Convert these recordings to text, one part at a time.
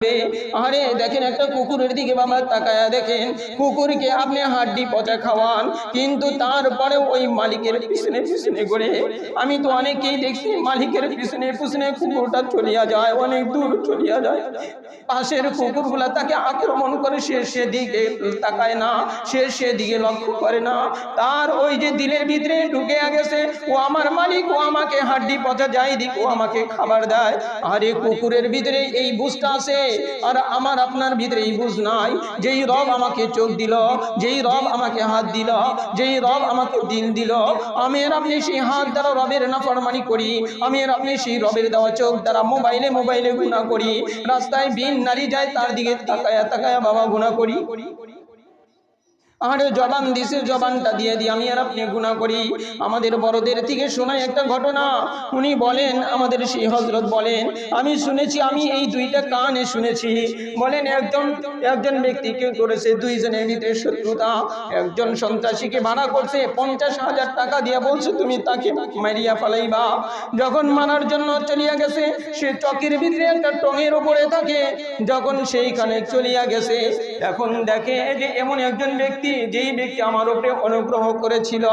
আরে দেখেন একটা কুকুরের দিকে বাবা তাকায়া দেখেন, কুকুরকে আপনি হাড্ডি পচা খাওয়ান, কিন্তু তারপরে ওই মালিকের পিছনে পিছনে ঘুরে। আমি তো অনেকেই দেখছি মালিকের পিছনে পিছনে কুকুরটা চলিয়া যায়, অনেক দূর চলিয়া যায়, পাশের কুকুরগুলা তাকে আক্রমণ করে, সে সেদিকে তাকায় না, সে সেদিকে লক্ষ্য করে না। তার ওই যে দিলের ভিতরে ঢুকে গেছে, ও আমার মালিক, ও আমাকে হাড্ডি পচা যাই দিক, ও আমাকে খাবার দেয়। আরে কুকুরের ভিতরে এই বুঝটা আছে, আর আমার আপনার ভিতরে এই বুঝ নাই। যেই রব আমাকে চোখ দিল, যেই রব আমাকে হাত দিল, যেই রব আমাকে দিল দিল, আমি আর আপনি সেই হাত দ্বারা রবের নাফরমানি করি, আমি আর আপনি সেই রবের দেওয়া চোখ দ্বারা মোবাইলে গুনাহ করি, রাস্তায় বিন নারী যায় তার দিকে তাকায়া তাকায়া বাবা গুনাহ করি। আর জবান দিছে, জবানটা দিয়ে আমি আর আপনি গুনাহ করি। আমাদের বড়দের থেকে শোনায় একটা ঘটনা, উনি বলেন, আমাদের সেই হযরত বলেন, আমি শুনেছি, আমি এই দুইটা কানে শুনেছি, বলেন একজন ব্যক্তিকে করেছে দুইজনের ভিতরে শত্রুতা। একজন সন্ত্রাসীকে ভাড়া করছে, 50,000 টাকা দিয়ে বলছে তুমি তাকে মারিয়া ফেলাইবা। যখন মারার জন্য চলিয়া গেছে, সে চকের ভিতরে একটা টঙের উপরে থাকে, যখন সেইখানে চলিয়া গেছে, এখন দেখে যে এমন একজন ব্যক্তি, যেই ব্যক্তি আমার উপরে অনুগ্রহ করেছিল,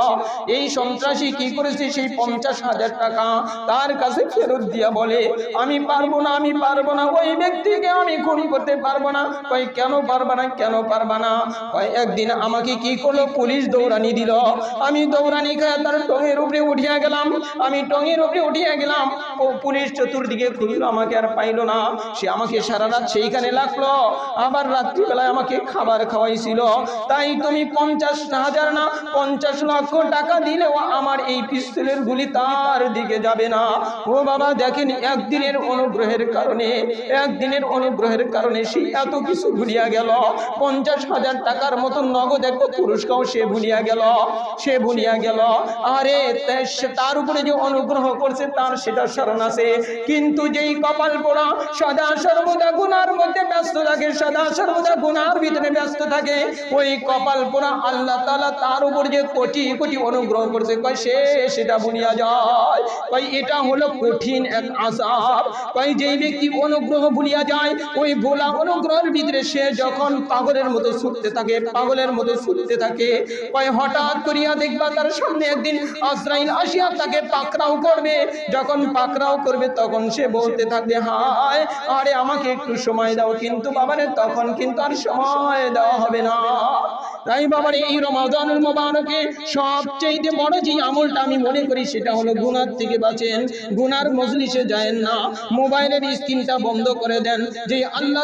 এই সন্ত্রাসী কি করেছে, সেই 50,000 টাকা তার কাছে ফেরত দিয়া বলে, আমি পারবো না, আমি পারবো না, ওই ব্যক্তিকে আমি খুন করতে পারবো না। কই কেন পারবা না, কেন পারবা না? কই একদিন আমাকে কি করলো, পুলিশ দৌড়ানি দিল, আমি দৌড়ানি খায় তার টঙের উপরে উঠিয়া গেলাম, আমি টঙের উপরে উঠিয়া গেলাম, ও পুলিশ চতুর্দিকে খুঁজলো, আমাকে আর পাইলো না। সে আমাকে সারা রাত সেইখানে লাগলো, আবার রাত্রিবেলায় আমাকে খাবার খাওয়াইছিল। তাই তুমি 50,000 না 50 লক্ষ টাকা দিলেও আমার এই পিস্তলের গুলি তার দিকে যাবে না। ও বাবা দেখেন, একদিনের অনুগ্রহের কারণে, একদিনের অনুগ্রহের কারণে সে এত কিছু ভুলিয়া গেল। 50,000 টাকার মতো নগদ একটা পুরস্কার সে ভুলিয়া গেল, সে ভুলিয়া গেল। আরে তার উপরে যে অনুগ্রহ করছে তার সেটা স্মরণ আছে, কিন্তু যেই কপাল পোড়া সদা সর্বদা গুনার মধ্যে ব্যস্ত থাকে, সদা সর্বদা গুনার ভিতরে ব্যস্ত থাকে, ওই কপাল পোড়া আল্লাহ তাআলা তার উপর যে কোটি কোটি অনুগ্রহ করছে, কয় সে সেটা ভুলিয়া যায়। কয় এটা হলো কঠিন এক আযাব। কয় যেই ব্যক্তি অনুগ্রহ ভুলিয়া যায়, ওই ভোলা অনুগ্রহের ভিতরে সে যখন পাগলের মতো ছুটতে থাকে, পাগলের মতো ছুটতে থাকে, কয় হঠাৎ করিয়া দেখবা তার সামনে একদিন আজরাইল আসিয়া তাকে পাকড়াও করবে। যখন পাকড়াও করবে তখন সে বলতে থাকবে, হায় আরে আমাকে একটু সময় দাও, কিন্তু বাবারে তখন কিন্তু আর সময় দেওয়া হবে না। তাই বাবারে এই রমাদানুল মুবারকে সবচেয়ে বড় যে আমলটা আমি মনে করি, সেটা হলো গুনাহ থেকে বাঁচেন, গুনার মজলিসে যায়েন না, মোবাইলের স্ক্রিনটা বন্ধ করে দেন। যে আল্লাহ